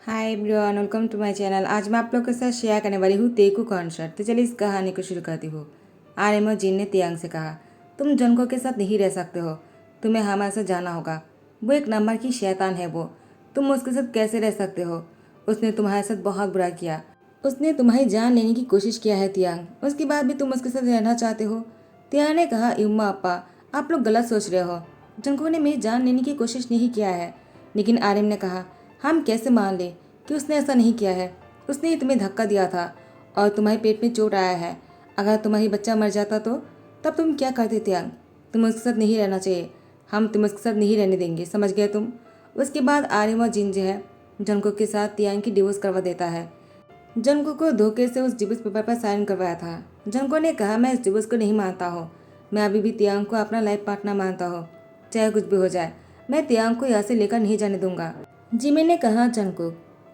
Hi everyone, welcome to my channel. आज मैं आप लोग के साथ शेयर करने वाली हूँ तेकू कॉन्सर्ट। तो चलिए इस कहानी को शुरू करती हूँ। आर्यन और जिन ने तियांग से कहा, तुम जनको के साथ नहीं रह सकते हो, तुम्हें हमारे साथ जाना होगा। वो एक नंबर की शैतान है वो, तुम उसके साथ कैसे रह सकते हो? उसने तुम्हारे साथ बहुत बुरा किया, उसने तुम्हारी जान लेने की कोशिश किया है तियांग, उसके बाद भी तुम उसके साथ रहना चाहते हो? तियांग ने कहा, युम्मा अप्पा, आप लोग गलत सोच रहे हो। जनको ने मेरी जान लेने की कोशिश नहीं किया है। लेकिन आर्यन ने कहा, हम कैसे मान ले कि उसने ऐसा नहीं किया है? उसने ही तुम्हें धक्का दिया था और तुम्हारे पेट में चोट आया है। अगर तुम्हारी बच्चा मर जाता तो तब तुम क्या करते त्याग? तुम उसके साथ नहीं रहना चाहिए, हम तुम उसके साथ नहीं रहने देंगे, समझ गए तुम? उसके बाद आर्यन और जिन जो है जनको के साथ तियांग की डिवोर्स करवा देता है। जनको को धोखे से उस डिवोर्स पेपर पर साइन करवाया था। जनको ने कहा, मैं इस डिवोर्स को नहीं मानता हूँ, मैं अभी भी तियांग को अपना लाइफ पार्टनर मानता हूँ, चाहे कुछ भी हो जाए, मैं तियांग को यहाँ से लेकर नहीं जाने दूंगा। जिमी ने कहा, जनको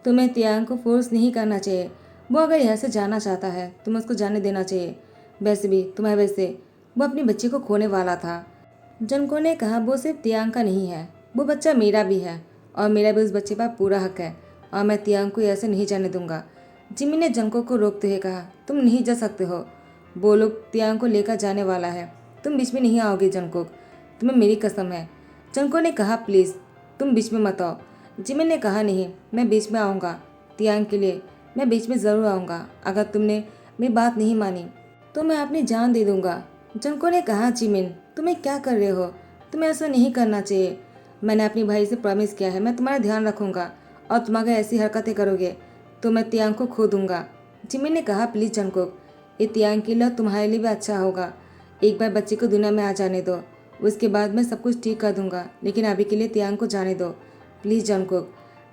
तुम्हें तियांग को फोर्स नहीं करना चाहिए, वो अगर यहाँ से जाना चाहता है तुम्हें उसको जाने देना चाहिए। वैसे भी तुम्हारे वजह से वो अपनी बच्ची को खोने वाला था। जनको ने कहा, वो सिर्फ तियांग का नहीं है, वो बच्चा मेरा भी है और मेरा भी उस बच्चे पर पूरा हक है और मैं तियांग को ऐसे नहीं जाने दूंगा। जिमी ने जनको को रोकते हुए कहा, तुम नहीं जा सकते हो, वो लोग तियांग को लेकर जाने वाला है, तुम बीच में नहीं आओगे जनको, तुम्हें मेरी कसम है। जनको ने कहा, प्लीज़ तुम बीच में मत आओ। जिमी ने कहा, नहीं मैं बीच में आऊँगा, तियांग के लिए मैं बीच में ज़रूर आऊँगा, अगर तुमने मेरी बात नहीं मानी तो मैं अपनी जान दे दूँगा। जनको ने कहा, जिमिन तुम्हें क्या कर रहे हो, तुम्हें ऐसा नहीं करना चाहिए, मैंने अपनी भाई से प्रॉमिस किया है मैं तुम्हारा ध्यान रखूँगा और तुम अगर ऐसी हरकतें करोगे तो मैं तियांग को खो दूँगा। जिमिन ने कहा, प्लीज़ जनको, ये तियांग के लिए और तुम्हारे लिए भी अच्छा होगा, एक बार बच्चे को दुनिया में आ जाने दो, उसके बाद मैं सब कुछ ठीक कर दूँगा, लेकिन अभी के लिए तियांग को जाने दो प्लीज़ जनको।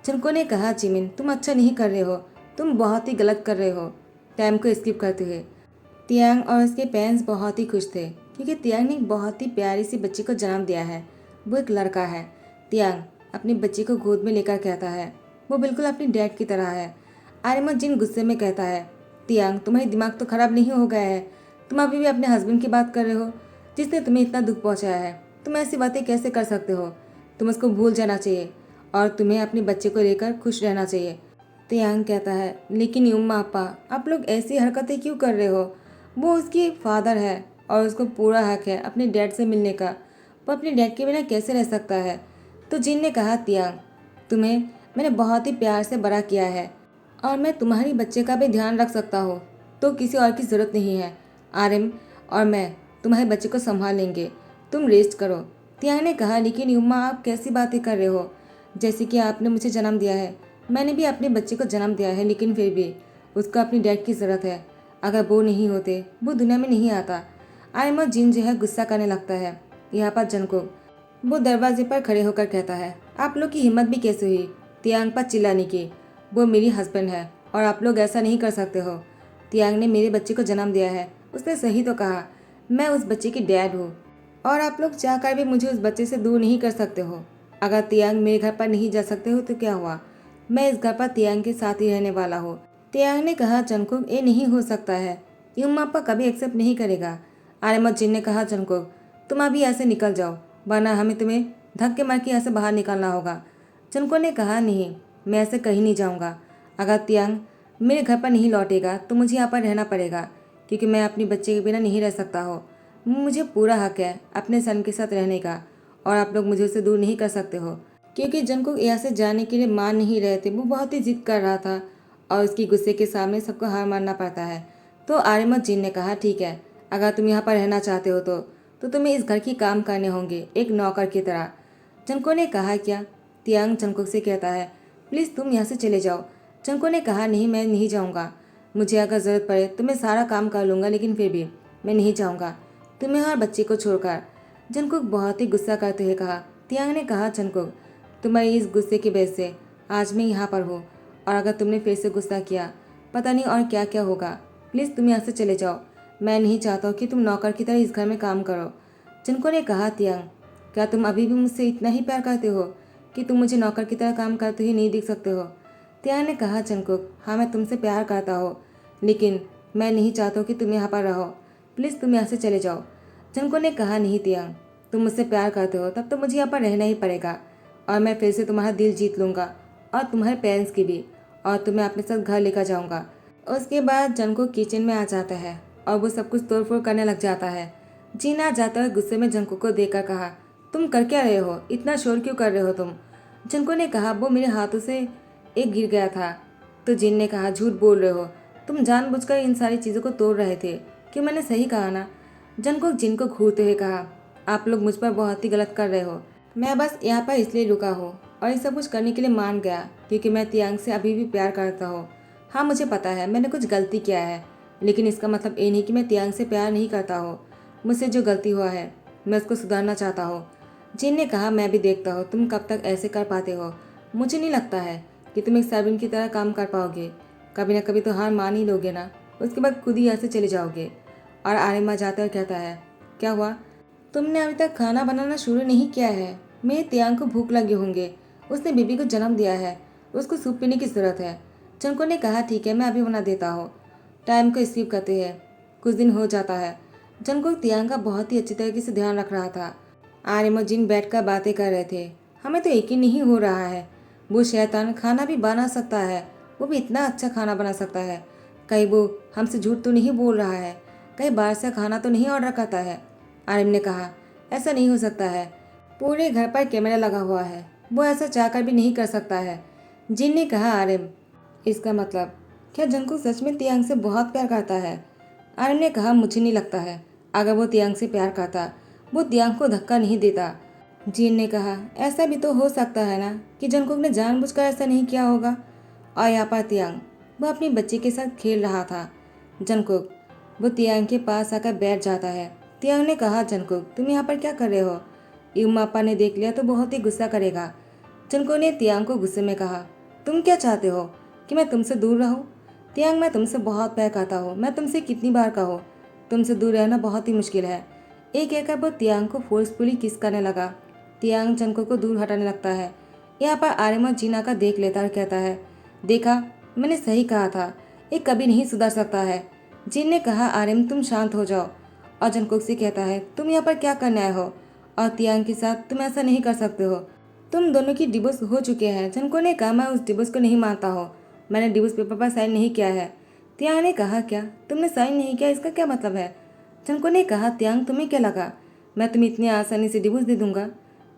जनको ने कहा, जिमिन तुम अच्छा नहीं कर रहे हो, तुम बहुत ही गलत कर रहे हो। टाइम को स्किप करते हुए तियांग और उसके पेरेंट्स बहुत ही खुश थे क्योंकि तियांग ने एक बहुत ही प्यारी सी बच्ची को जन्म दिया है, वो एक लड़का है। तियांग अपनी बच्ची को गोद में लेकर कहता है, वो बिल्कुल अपनी डैड की तरह है। आर्यमन जिन गुस्से में कहता है, तियांग तुम्हारी दिमाग तो खराब नहीं हो गया है, तुम अभी भी अपने हस्बैंड की बात कर रहे हो जिसने तुम्हें इतना दुख पहुंचाया है, तुम ऐसी बातें कैसे कर सकते हो? तुम उसको भूल जाना चाहिए और तुम्हें अपने बच्चे को लेकर खुश रहना चाहिए। तियांग कहता है, लेकिन युम्मा अप्पा आप लोग ऐसी हरकतें क्यों कर रहे हो? वो उसकी फादर है और उसको पूरा हक है अपने डैड से मिलने का, वो अपने डैड के बिना कैसे रह सकता है? तो जिन ने कहा, तियांग तुम्हें मैंने बहुत ही प्यार से बड़ा किया है और मैं तुम्हारी बच्चे का भी ध्यान रख सकता हूँ, तो किसी और की ज़रूरत नहीं है। आर्यन और मैं तुम्हारे बच्चे को संभाल लेंगे, तुम रेस्ट करो। तियांग ने कहा, लेकिन युम्मा आप कैसी बातें कर रहे हो, जैसे कि आपने मुझे जन्म दिया है, मैंने भी अपने बच्चे को जन्म दिया है, लेकिन फिर भी उसको अपनी डैड की ज़रूरत है, अगर वो नहीं होते वो दुनिया में नहीं आता। आर्यन और जिन जो है गुस्सा करने लगता है। यहाँ पर जनको वो दरवाजे पर खड़े होकर कहता है, आप लोग की हिम्मत भी कैसे हुई तियांग पर चिल्लाने की? वो मेरी हस्बैंड है और आप लोग ऐसा नहीं कर सकते हो। तियांग ने मेरे बच्चे को जन्म दिया है, उसने सही तो कहा, मैं उस बच्चे की डैड हूँ और आप लोग चाहकर भी मुझे उस बच्चे से दूर नहीं कर सकते हो। अगर तियांग मेरे घर पर नहीं जा सकते हो तो क्या हुआ, मैं इस घर पर तियांग के साथ ही रहने वाला हूँ। तियांग ने कहा, जंकुक ये नहीं हो सकता है, युम्मा आपा कभी एक्सेप्ट नहीं करेगा। आर्यमत जिन ने कहा, जंकुक तुम अभी यहाँ से निकल जाओ, वरना हमें तुम्हें धक्के मार के यहाँ से बाहर निकलना होगा। जनको ने कहा, नहीं मैं ऐसे कहीं नहीं जाऊँगा, अगर तियांग मेरे घर पर नहीं लौटेगा तो मुझे यहाँ पर रहना पड़ेगा, क्योंकि मैं अपनी बच्चे के बिना नहीं रह सकता हो। मुझे पूरा हक है अपने सन के साथ रहने का और आप लोग मुझे उससे दूर नहीं कर सकते हो। क्योंकि जनको यहाँ से जाने के लिए मान नहीं रहे थे, वो बहुत ही जिद कर रहा था और उसकी गुस्से के सामने सबको हार मानना पड़ता है। तो आर्यमत जिन ने कहा, ठीक है, अगर तुम यहाँ पर रहना चाहते हो तो तुम्हें इस घर की काम करने होंगे, एक नौकर की तरह। जनको ने कहा, क्या? तियांग जनको से कहता है, प्लीज़ तुम यहाँ से चले जाओ। जनको ने कहा, नहीं मैं नहीं जाऊँगा, मुझे अगर ज़रूरत पड़े तो मैं सारा काम कर लूँगा, लेकिन फिर भी मैं नहीं जाऊँगा तुम्हें और बच्चे को छोड़कर। जनको बहुत ही गुस्सा करते हुए कहा। तियांग ने कहा, जनको तुम्हारी इस गुस्से की वजह से आज मैं यहाँ पर हूँ और अगर तुमने फिर से गुस्सा किया पता नहीं और क्या क्या होगा, प्लीज़ तुम यहाँ से चले जाओ, मैं नहीं चाहता हूँ कि तुम नौकर की तरह इस घर में काम करो। जनको ने कहा, तियांग क्या तुम अभी भी मुझसे इतना ही प्यार करते हो कि तुम मुझे नौकर की तरह काम करते हुए नहीं देख सकते हो? तियांग ने कहा, जंकुक हाँ मैं तुमसे प्यार करता हूँ, लेकिन मैं नहीं चाहता हूँ कि तुम यहाँ पर रहो, प्लीज़ तुम यहाँ से चले जाओ। जंको ने कहा, नहीं तियांग तुम मुझसे प्यार करते हो तब तो मुझे यहाँ पर रहना ही पड़ेगा और मैं फिर से तुम्हारा दिल जीत लूँगा और तुम्हारे पेरेंट्स की भी, और तुम्हें अपने साथ घर लेकर जाऊंगा। उसके बाद जंगकुक किचन में आ जाता है और वो सब कुछ तोड़फोड़ करने लग जाता है। जिन आ जाता है गुस्से में जंगकुक को देखकर कहा, तुम कर क्या रहे हो, इतना शोर क्यों कर रहे हो तुम। जंगकुक ने कहा, वो मेरे हाथों से एक गिर गया था। तो जिन ने कहा, झूठ बोल रहे हो, तुम जानबूझकर इन सारी चीज़ों को तोड़ रहे थे। क्यों, मैंने सही कहा ना। जंगकुक जिन को घूरते हुए कहा, आप लोग मुझ पर बहुत ही गलत कर रहे हो। मैं बस यहाँ पर इसलिए रुका हूँ और ये सब कुछ करने के लिए मान गया क्योंकि मैं तियांग से अभी भी प्यार करता हूँ। हाँ, मुझे पता है मैंने कुछ गलती किया है, लेकिन इसका मतलब ये नहीं कि मैं तियांग से प्यार नहीं करता हूँ। मुझसे जो गलती हुआ है मैं उसको सुधारना चाहता हूँ। जिन ने कहा, मैं भी देखता हूँ तुम कब तक ऐसे कर पाते हो। मुझे नहीं लगता है कि तुम एक सर्वेंट की तरह काम कर पाओगे। कभी ना कभी तो हार मान ही लोगे ना, उसके बाद खुद ही यहाँ से चले जाओगे। और आर्यमा जाता हुआ कहता है, क्या हुआ, तुमने अभी तक खाना बनाना शुरू नहीं किया है। मेरे तियांग को भूख लगे होंगे, उसने बेबी को जन्म दिया है, उसको सूप पीने की ज़रूरत है। चंको ने कहा, ठीक है मैं अभी बना देता हूँ। टाइम को स्किप करते हैं, कुछ दिन हो जाता है। जंको तियांग का बहुत ही अच्छी तरीके से ध्यान रख रहा था। आर्यम और जिन बैठकर बातें कर रहे थे। हमें तो यकीन नहीं हो रहा है, वो शैतान खाना भी बना सकता है, वो भी इतना अच्छा खाना बना सकता है। कहीं वो हमसे झूठ तो नहीं बोल रहा है, कहीं बाहर से खाना तो नहीं ऑर्डर करता है। आर्यम ने कहा, ऐसा नहीं हो सकता है, पूरे घर पर कैमरा लगा हुआ है, वो ऐसा चाहकर भी नहीं कर सकता है। जिन ने कहा, आर्यम, इसका मतलब क्या जंकुक सच में तियांग से बहुत प्यार करता है। आर्यन ने कहा, मुझे नहीं लगता है, अगर वो तियांग से प्यार करता वो तियांग को धक्का नहीं देता। जिन ने कहा, ऐसा भी तो हो सकता है ना कि जंकुक ने जानबूझकर ऐसा नहीं किया होगा। और यहाँ पर तियांग वो अपने बच्चे के साथ खेल रहा था। जंकुक वो तियांग के पास आकर बैठ जाता है। तियांग ने कहा, जंकुक तुम यहाँ पर क्या कर रहे हो, यूमा पापा ने देख लिया तो बहुत ही गुस्सा करेगा। जंकुक ने तियांग को गुस्से में कहा, तुम क्या चाहते हो कि मैं तुमसे दूर रहूं। तियांग, मैं तुमसे बहुत प्यार करता हूँ, मैं तुमसे कितनी बार कहूँ, तुमसे दूर रहना बहुत ही मुश्किल है। एक कहकर वो तियांग को फोर्सफुली किस करने लगा। तियांग जंकुक को दूर हटाने लगता है। यहाँ पर आर्यम और जीना का देख लेता और कहता है, देखा मैंने सही कहा था, ये कभी नहीं सुधर सकता है। जिन ने कहा, आर्यम तुम शांत हो जाओ। और जंकुक से कहता है, तुम यहाँ पर क्या करने आए हो, और तियांग के साथ तुम ऐसा नहीं कर सकते हो, तुम दोनों की डिवोर्स हो चुके हैं। जंकुक ने कहा, मैं उस डिवोर्स को नहीं मानता हूँ, मैंने डिवोर्स पेपर पर साइन नहीं किया है। तियांग ने कहा, क्या तुमने साइन नहीं किया, इसका क्या मतलब है। जंकुक ने कहा, तियांग तुम्हें क्या लगा मैं तुम्हें इतनी आसानी से डिवोर्स दे दूंगा।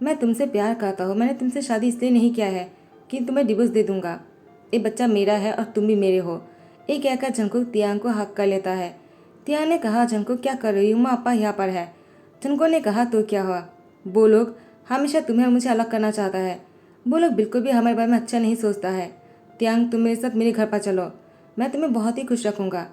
मैं तुमसे प्यार करता हूँ, मैंने तुमसे शादी इसलिए नहीं किया है कि तुम्हें डिवोर्स दे दूंगा। ये बच्चा मेरा है और तुम भी मेरे हो। ये कहकर जंकुक तियांग को हक कर लेता है। तियांग ने कहा, जंकुक क्या कर रही हूँ, पापा यहाँ पर है। जंकुक ने कहा, तो क्या हुआ, वो लोग हमेशा तुम्हें और मुझे अलग करना चाहता है, वो लोग बिल्कुल भी हमारे बारे में अच्छा नहीं सोचता है। तियांग तुम मेरे साथ मेरे घर पर चलो, मैं तुम्हें बहुत ही खुश रखूँगा।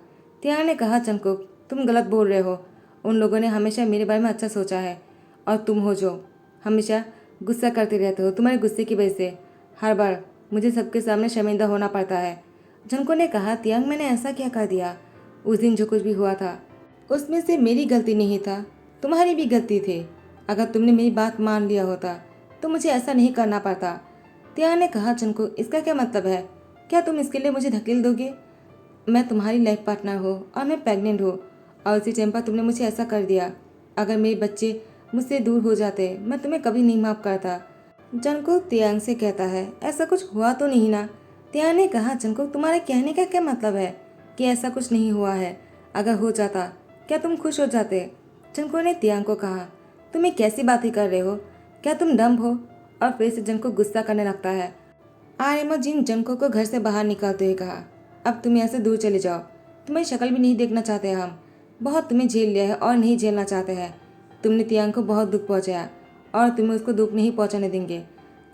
तियांग ने कहा, जंकुक तुम गलत बोल रहे हो, उन लोगों ने हमेशा मेरे बारे में अच्छा सोचा है, और तुम हो जो हमेशा गुस्सा करते रहते हो, तुम्हारे गुस्से की वजह से हर बार मुझे सबके सामने शर्मिंदा होना पड़ता है। जंको ने कहा, तियांग मैंने ऐसा क्या कर दिया, उस दिन जो कुछ भी हुआ था उसमें से मेरी गलती नहीं था, तुम्हारी भी गलती थी। अगर तुमने मेरी बात मान लिया होता तो मुझे ऐसा नहीं करना पड़ता। तियांग ने कहा, जंको इसका क्या मतलब है, क्या तुम इसके लिए मुझे धकेल दोगे। मैं तुम्हारी लाइफ पार्टनर हो और मैं प्रेग्नेंट हूँ, और उसी टाइम पर तुमने मुझे ऐसा कर दिया। अगर मेरे बच्चे मुझसे दूर हो जाते मैं तुम्हें कभी नहीं माफ़ करता। जंकुक तियांग से कहता है, ऐसा कुछ हुआ तो नहीं ना। तियांग ने कहा, जंकुक तुम्हारे कहने का क्या मतलब है कि ऐसा कुछ नहीं हुआ है, अगर हो जाता क्या तुम खुश हो जाते। जंकुक ने तियांग को कहा, तुम ये कैसी बातें कर रहे हो, क्या तुम डम हो। और फिर से जंकुक गुस्सा करने लगता है। आर्यमा जिन जंकुक को घर से बाहर निकालते हुए कहा, अब तुम यहाँ से दूर चले जाओ, तुम्हारी शक्ल भी नहीं देखना चाहते हम, बहुत तुम्हें झेल लिया है और नहीं झेलना चाहते हैं। तुमने तियांग को बहुत दुख पहुँचाया और तुम्हें उसको दुख नहीं पहुँचाने देंगे।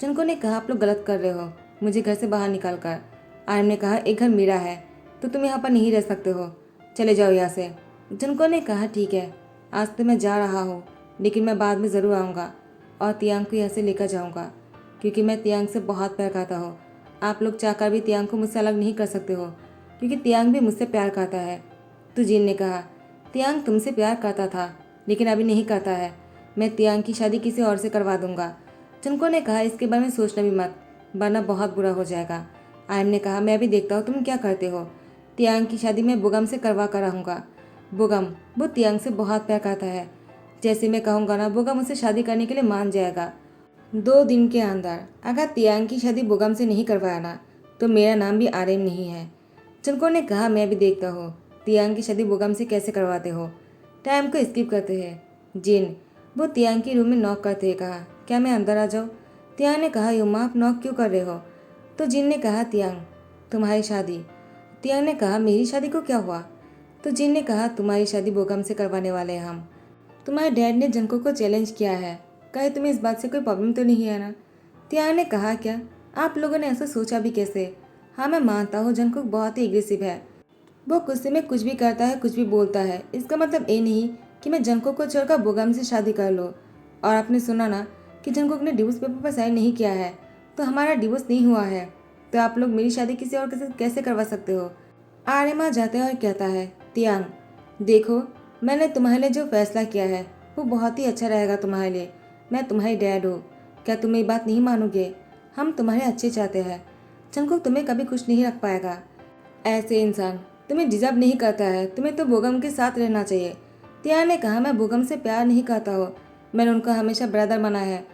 जंकुक ने कहा, आप लोग गलत कर रहे हो मुझे घर से बाहर निकाल कर। आर्यम ने कहा, एक घर मेरा है तो तुम यहाँ पर नहीं रह सकते हो, चले जाओ यहाँ से। जंकुक ने कहा, ठीक है आज तो मैं जा रहा हूँ, लेकिन मैं बाद में ज़रूर आऊँगा और तियांग को यहाँ से लेकर जाऊँगा, क्योंकि मैं तियांग से बहुत प्यार करता हूँ। आप लोग चाहकर भी तियांग को मुझसे अलग नहीं कर सकते हो, क्योंकि तियांग भी मुझसे प्यार करता है। तो जिन ने कहा, तियांग तुमसे प्यार करता था लेकिन अभी नहीं करता है, मैं तियांग की शादी किसी और से करवा दूंगा। जंकुक ने कहा, इसके बारे में सोचना भी मत, वरना बहुत बुरा हो जाएगा। आयम ने कहा, मैं भी देखता हूँ तुम क्या करते हो, तियांग की शादी मैं बुगम से करवा कर रहूँगा। बुगम वो तियांग से बहुत प्यार करता है, जैसे मैं कहूँगा ना बुगम उसे शादी करने के लिए मान जाएगा। 2 दिन के अंदर अगर तियांग की शादी बोगम से नहीं करवाया ना तो मेरा नाम भी आर्यन नहीं है। चंको ने कहा, मैं भी देखता हूँ तियांग की शादी बोगम से कैसे करवाते हो। टाइम को स्किप करते हैं। जिन वो तियांग की रूम में नॉक करते हुए कहा, क्या मैं अंदर आ जाऊँ? तियांग ने कहा, युमा आप नॉक क्यों कर रहे हो? तो जिन ने कहा, तियांग तुम्हारी शादी। तियांग ने कहा, मेरी शादी को क्या हुआ? तो जिन ने कहा, तुम्हारी शादी बोगम से करवाने वाले हैं हम। तुम्हारे डैड ने जंको को चैलेंज किया है, कहे तुम्हें इस बात से कोई प्रॉब्लम तो नहीं है ना? तियांग ने कहा, क्या आप लोगों ने ऐसा सोचा भी कैसे? हाँ मैं मानता हूँ जंकुक बहुत ही एग्रेसिव है। वो गुस्से में कुछ भी करता है, कुछ भी बोलता है। इसका मतलब ये नहीं कि मैं जंकुक को छोड़कर बोगम से शादी कर लूँ। और आपने सुना ना कि जंकुक ने डिवोर्स पेपर पर साइन नहीं किया है, तो हमारा डिवोर्स नहीं हुआ है। तो आप लोग मेरी शादी किसी और के साथ कैसे करवा सकते हो? आर्यमा जाता है और कहता है, तियांग देखो, मैंने तुम्हारे लिए जो फैसला किया है वो बहुत ही अच्छा रहेगा तुम्हारे लिए। मैं तुम्हारी डैड हूँ, क्या तुम ये बात नहीं मानोगे? हम तुम्हारे अच्छे चाहते हैं। जंकुक तुम्हें कभी खुश नहीं रख पाएगा। ऐसे इंसान तुम्हें डिजर्व नहीं करता है। तुम्हें तो बोगम के साथ रहना चाहिए। तियान ने कहा, मैं बोगम से प्यार नहीं करता हूँ, मैंने उनका हमेशा ब्रदर माना है।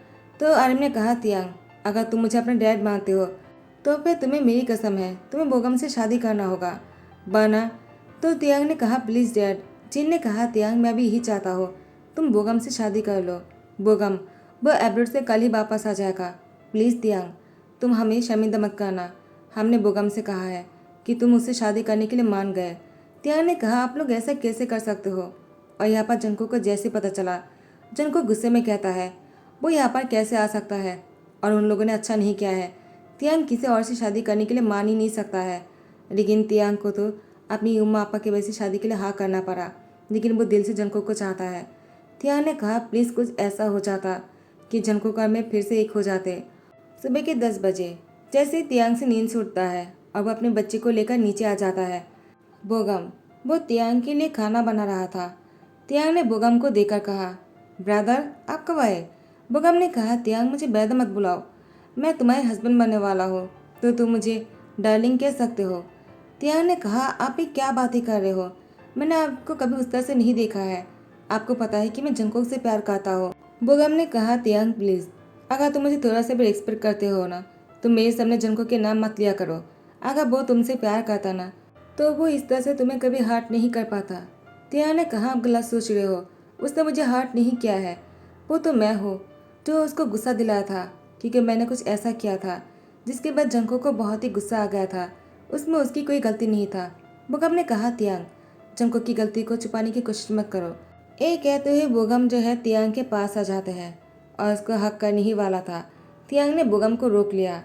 तो आर्यन ने कहा, तियांग अगर तुम मुझे अपना डैड मानते हो तो फिर तुम्हें मेरी कसम है, तुम्हें बोगम से शादी करना होगा, वरना। तो तियांग ने कहा, प्लीज़ डैड। जिन ने कहा, तियांग मैं भी यही चाहता हूँ, तुम बोगम से शादी कर लो। बोगम वो एब्रोड से कल ही वापस आ जाएगा। प्लीज़ तियांग तुम हमें शर्मिंदा मत करना। हमने बोगम से कहा है कि तुम उससे शादी करने के लिए मान गए। तियांग ने कहा, आप लोग ऐसा कैसे कर सकते हो? और यहाँ पर जंको को जैसे पता चला, जंको गुस्से में कहता है, वो यहाँ पर कैसे आ सकता है? और उन लोगों ने अच्छा नहीं किया है। तियांग किसी और से शादी करने के लिए मान ही नहीं सकता है। लेकिन तियांग को तो अपनी उम्मा आपा की वजह से शादी के लिए हाँ करना पड़ा, लेकिन वो दिल से जंको को चाहता है। तियांग ने कहा, प्लीज़ कुछ ऐसा हो जाता कि जंको और मैं फिर से एक हो जाते। सुबह के 10 बजे जैसे ही तियांग से नींद से उठता है और वो अपने बच्चे को लेकर नीचे आ जाता है। बोगम वो तियांग के लिए खाना बना रहा था। तियांग ने बोगम को देखकर कहा, ब्रदर आप कब आए? बोगम ने कहा, तियांग मुझे ब्रदर मत बुलाओ, मैं तुम्हारे हस्बैंड बनने वाला हूँ, तो तुम मुझे डार्लिंग कह सकते हो। तियांग ने कहा, आप ये क्या बातें कर रहे हो? मैंने आपको कभी उस तरह से नहीं देखा है। आपको पता है कि मैं जंकोक से प्यार करता हूँ। बोगम ने कहा, तियांग प्लीज़ अगर तुम मुझे थोड़ा सा भी रिस्पेक्ट करते हो ना तो मेरे सामने जंको के नाम मत लिया करो। अगर वो तुमसे प्यार करता ना तो वो इस तरह से तुम्हें कभी हर्ट नहीं कर पाता। तियांग ने कहा, आप गलत सोच रहे हो, उसने मुझे हर्ट नहीं किया है। वो तो मैं हूँ जो उसको गुस्सा दिलाया था, क्योंकि मैंने कुछ ऐसा किया था जिसके बाद जंको को बहुत ही गुस्सा आ गया था। उसमें उसकी कोई गलती नहीं था। बोगम ने कहा, तियांग जंको की गलती को छुपाने की कोशिश मत करो। ये कहते हुए बोगम जो है तियांग के पास आ जाते हैं और उसको हक करने ही वाला था। तियांग ने बोगम को रोक लिया।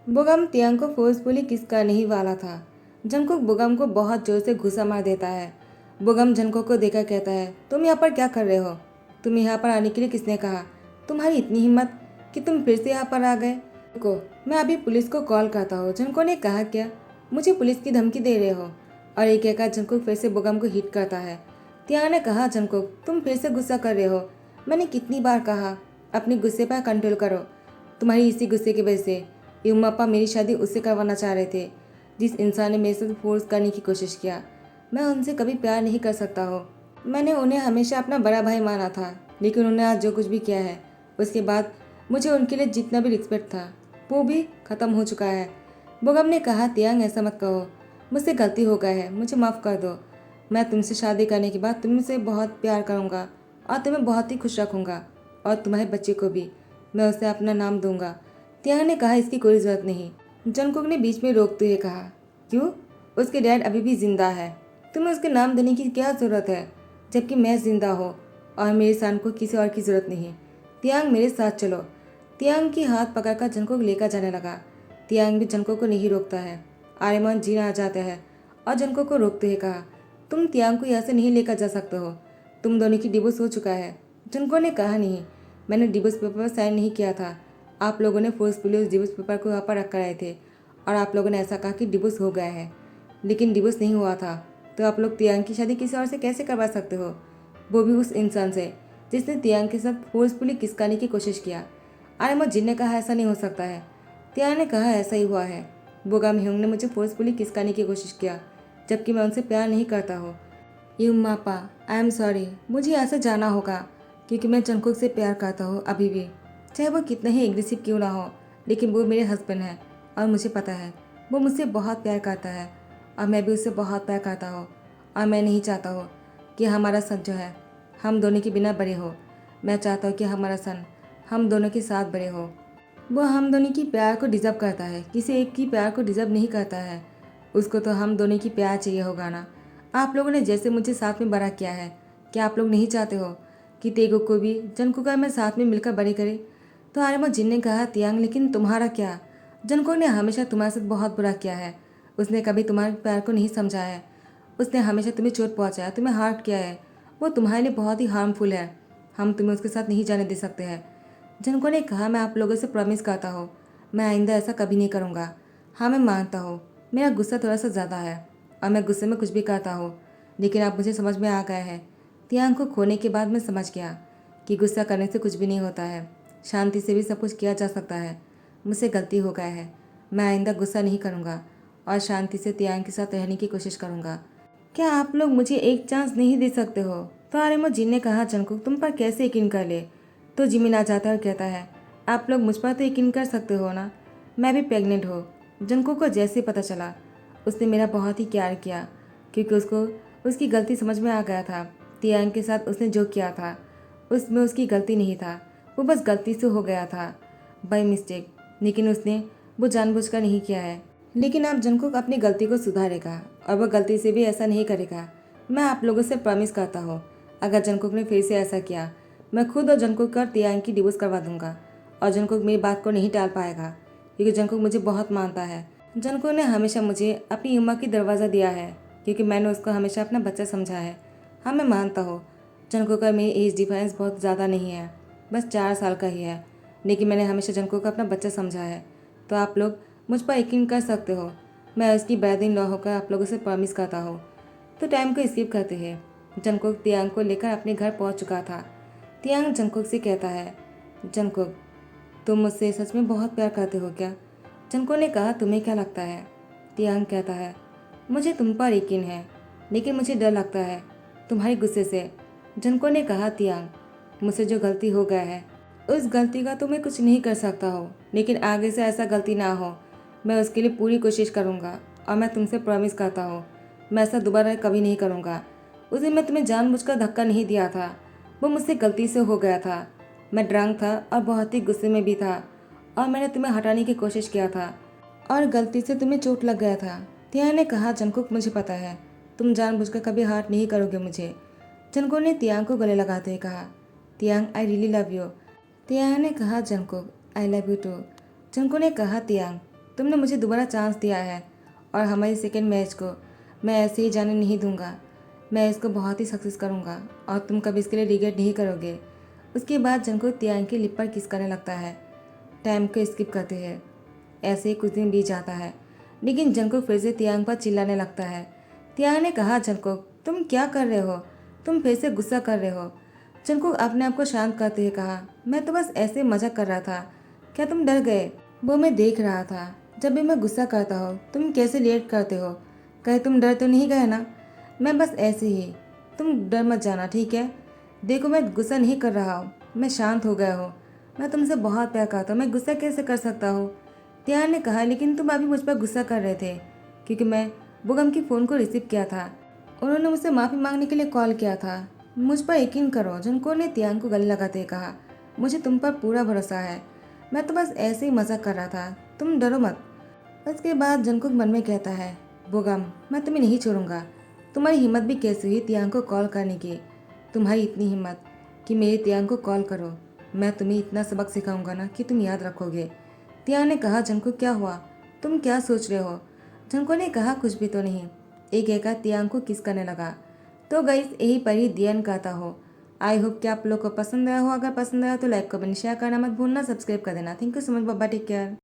बोगम तियांग को फोर्सफुली किस करने ही वाला था। जंकुक बोगम को बहुत जोर से घुसा मार देता है। बोगम जंकुक को देखकर कहता है, तुम यहाँ पर क्या कर रहे हो? तुम यहाँ पर आने के लिए किसने कहा? तुम्हारी इतनी हिम्मत कि तुम फिर से यहाँ पर आ गए? को मैं अभी पुलिस को कॉल करता हूँ। जंको ने कहा, क्या मुझे पुलिस की धमकी दे रहे हो? और ये कहकर जंकुक फिर से बोगम को हिट करता है। तियांग ने कहा, जंकुक तुम फिर से गुस्सा कर रहे हो। मैंने कितनी बार कहा अपने गुस्से पर कंट्रोल करो। तुम्हारी इसी गुस्से की वजह से युम्मापा मेरी शादी उससे करवाना चाह रहे थे जिस इंसान ने मेरे साथ फोर्स करने की कोशिश किया। मैं उनसे कभी प्यार नहीं कर सकता हो। मैंने उन्हें हमेशा अपना बड़ा भाई माना था, लेकिन उन्होंने आज जो कुछ भी किया है उसके बाद मुझे उनके लिए जितना भी रिस्पेक्ट था वो भी ख़त्म हो चुका है। बोगम ने कहा, तियांग ऐसा मत कहो, मुझसे गलती हो गया है, मुझे माफ़ कर दो। मैं तुमसे शादी करने के बाद तुमसे बहुत प्यार करूँगा और तुम्हें बहुत ही खुश रखूँगा, और तुम्हारे बच्चे को भी मैं उसे अपना नाम दूंगा। तियांग ने कहा, इसकी कोई ज़रूरत नहीं। जंकुक ने बीच में रोकते हुए कहा, क्यों? उसके डैड अभी भी जिंदा है, तुम्हें उसके नाम देने की क्या ज़रूरत है, जबकि मैं जिंदा हो और मेरे सान को किसी और की ज़रूरत नहीं। तियांग मेरे साथ चलो। तियांग की हाथ पकड़कर जंकुक लेकर जाने लगा। तियांग भी जंकुक को नहीं रोकता है। आर्यमान जीन आ जाता है और जंकुक को रोकते हुए कहा, तुम तियांग को यहाँ से नहीं लेकर जा सकते हो, तुम दोनों की डिवोर्स हो चुका है। जंकुक ने कहा, नहीं, मैंने डिवोर्स पेपर पर साइन नहीं किया था। आप लोगों ने फोर्सफुली उस डिवोर्स पेपर को यहाँ पर रख कर आए थे और आप लोगों ने ऐसा कहा कि डिवोर्स हो गया है, लेकिन डिवोर्स नहीं हुआ था। तो आप लोग तियांग की शादी किसी और से कैसे करवा सकते हो, वो भी उस इंसान से जिसने तियांग के साथ फोर्सफुली किसकाने की कोशिश किया। आर्यमा जिन ने कहा, ऐसा नहीं हो सकता है। तियांग ने कहा, ऐसा ही हुआ है। बोगम ह्योंग ने मुझे फोर्सफुली किसकाने की कोशिश किया, जबकि मैं उनसे प्यार नहीं करता हूँ। युम्मापा आई एम सॉरी, मुझे यहाँ से जाना होगा क्योंकि मैं जंकुक से प्यार करता हूँ अभी भी। चाहे वो कितना ही एग्रेसिव क्यों ना हो, लेकिन वो मेरे हस्बैंड हैं और मुझे पता है वो मुझसे बहुत प्यार करता है और मैं भी उससे बहुत प्यार करता हूँ। और मैं नहीं चाहता हूँ कि हमारा सन जो है हम दोनों के बिना बड़े हो। मैं चाहता हूँ कि हमारा सन हम दोनों के साथ बड़े हो। वो हम दोनों की प्यार को डिज़र्व करता है, किसी एक की प्यार को डिज़र्व नहीं करता है। उसको तो हम दोनों की प्यार चाहिए होगा ना। आप लोगों ने जैसे मुझे साथ में बड़ा किया है, क्या आप लोग नहीं चाहते हो कि तेगो को भी जंको का मैं साथ में मिलकर बड़े करे? तो आर्यमा जिन ने कहा, तियांग लेकिन तुम्हारा क्या? जंको ने हमेशा तुम्हारे साथ बहुत बुरा किया है। उसने कभी तुम्हारे प्यार को नहीं समझा है। उसने हमेशा तुम्हें चोट पहुंचाया, तुम्हें हर्ट किया है। वो तुम्हारे लिए बहुत ही हार्मफुल है। हम तुम्हें उसके साथ नहीं जाने दे सकते हैं। जनको ने कहा, मैं आप लोगों से प्रॉमिस करता हूँ मैं आइंदा ऐसा कभी नहीं करूँगा। हाँ मैं मानता हूँ मेरा गुस्सा थोड़ा सा ज़्यादा है और मैं गुस्से में कुछ भी करता हूँ, लेकिन अब मुझे समझ में आ गया है। तियांग को खोने के बाद मैं समझ गया कि गुस्सा करने से कुछ भी नहीं होता है, शांति से भी सब कुछ किया जा सकता है। मुझसे गलती हो गया है, मैं आइंदा गुस्सा नहीं करूँगा और शांति से तियांग के साथ रहने की कोशिश करूँगा। क्या आप लोग मुझे एक चांस नहीं दे सकते हो? तो आर्यमा जिन ने कहा, जंकुक तुम पर कैसे यकीन कर ले? तो जिमिन आ जाता है और कहता है, आप लोग मुझ पर तो यकीन कर सकते हो ना, मैं भी प्रेग्नेंट हो। जंकुक को जैसे पता चला उसने मेरा बहुत ही प्यार किया, क्योंकि उसको उसकी गलती समझ में आ गया था। तियांग के साथ उसने जो किया था उसमें उसकी गलती नहीं था, वो बस गलती से हो गया था, बाई मिस्टेक। लेकिन उसने वो जानबूझकर नहीं किया है। लेकिन अब जंकुक अपनी गलती को सुधारेगा और वह गलती से भी ऐसा नहीं करेगा। मैं आप लोगों से प्रॉमिस करता हूँ, अगर जंकुक ने फिर से ऐसा किया मैं खुद और जंकुक और तियांग की डिवोर्स करवा दूंगा। और जंकुक मेरी बात को नहीं टाल पाएगा, क्योंकि जंकुक मुझे बहुत मानता है। जंकुक ने हमेशा मुझे अपनी उम्र की दरवाज़ा दिया है, क्योंकि मैंने उसको हमेशा अपना बच्चा समझा है। हाँ मैं मानता हूँ जंकुक का मेरी एज डिफरेंस बहुत ज़्यादा नहीं है, बस 4 साल का ही है, लेकिन मैंने हमेशा जंकुक को अपना बच्चा समझा है। तो आप लोग मुझ पर यकीन कर सकते हो, मैं उसकी ब्रदर इन लॉ होकर आप लोगों से प्रॉमिस करता हूँ। तो टाइम को स्किप करते हैं। जंकुक तियांग को लेकर अपने घर पहुँच चुका था। तियांग जंकुक से कहता है, जंकुक तुम मुझसे सच में बहुत प्यार करते हो क्या? जंकुक ने कहा, तुम्हें क्या लगता है? तियांग कहता है, मुझे तुम पर यकीन है, लेकिन मुझे डर लगता है तुम्हारे गुस्से से। जंकुक ने कहा, तियांग मुझसे जो गलती हो गया है उस गलती का तो मैं कुछ नहीं कर सकता हो, लेकिन आगे से ऐसा गलती ना हो मैं उसके लिए पूरी कोशिश करूँगा। और मैं तुमसे प्रॉमिस करता हूँ मैं ऐसा दोबारा कभी नहीं करूँगा। उस दिन मैं तुम्हें जानबूझकर धक्का नहीं दिया था, वो मुझसे गलती से हो गया था। मैं ड्रंक था और बहुत ही गुस्से में भी था, और मैंने तुम्हें हटाने की कोशिश किया था और गलती से तुम्हें चोट लग गया था। तियांग ने कहा, जंकुक मुझे पता है तुम जानबूझकर कभी हर्ट नहीं करोगे मुझे। जंकुक ने तियांग को गले लगाते हुए कहा, Taehyung I really love you. Taehyung ने कहा, Jungkook I love you too. Jungkook ने कहा, तियांग तुमने मुझे दोबारा चांस दिया है और हमारी सेकेंड मैच को मैं ऐसे ही जाने नहीं दूंगा। मैं इसको बहुत ही सक्सेस करूंगा और तुम कभी इसके लिए रिग्रेट नहीं करोगे। उसके बाद जंकुक तियांग की लिप पर किस करने लगता है। टाइम को स्किप करते हैं। ऐसे ही कुछ दिन बीत जाता है, लेकिन जंकुक फिर से तियांग पर चिल्लाने लगता है। तियांग ने कहा, जंकुक तुम क्या कर रहे हो? तुम फिर से गुस्सा कर रहे हो। जंकुक अपने आप को शांत करते हुए कहा, मैं तो बस ऐसे मजाक कर रहा था, क्या तुम डर गए? वो मैं देख रहा था जब भी मैं गुस्सा करता हो तुम कैसे रिएक्ट करते हो, कहीं तुम डर तो नहीं गए ना? मैं बस ऐसे ही, तुम डर मत जाना ठीक है? देखो मैं गुस्सा नहीं कर रहा हूँ, मैं शांत हो गया हूँ। मैं तुमसे बहुत प्यार करता हूँ, मैं गुस्सा कैसे कर सकता हूँ? त्यान ने कहा, लेकिन तुम अभी मुझ पर गुस्सा कर रहे थे क्योंकि मैं बुगम की फ़ोन को रिसीव किया था। उन्होंने मुझसे माफ़ी मांगने के लिए कॉल किया था। मुझ पर यकीन करो। जंको ने तियांग को गले लगाते हुए कहा, मुझे तुम पर पूरा भरोसा है, मैं तो बस ऐसे ही मजाक कर रहा था, तुम डरो मत। उसके बाद जंकुक मन में कहता है, बोगम मैं तुम्हें नहीं छोड़ूंगा। तुम्हारी हिम्मत भी कैसे हुई तियांग को कॉल करने की? तुम्हारी इतनी हिम्मत कि मेरे तियांग को कॉल करो। मैं तुम्हें इतना सबक सिखाऊंगा ना कि तुम याद रखोगे। तियांग ने कहा, जंकुक क्या हुआ, तुम क्या सोच रहे हो? जंकुक ने कहा, कुछ भी तो नहीं। एक एका तियांग को किस करने लगा। तो गाइस यही पर ही दी एंड कहता हो। आई होप कि आप लोग को पसंद आया हो। अगर पसंद आया तो लाइक कमेंट शेयर करना मत भूलना, सब्सक्राइब कर देना। थैंक यू सो मच, बाबा टेक केयर।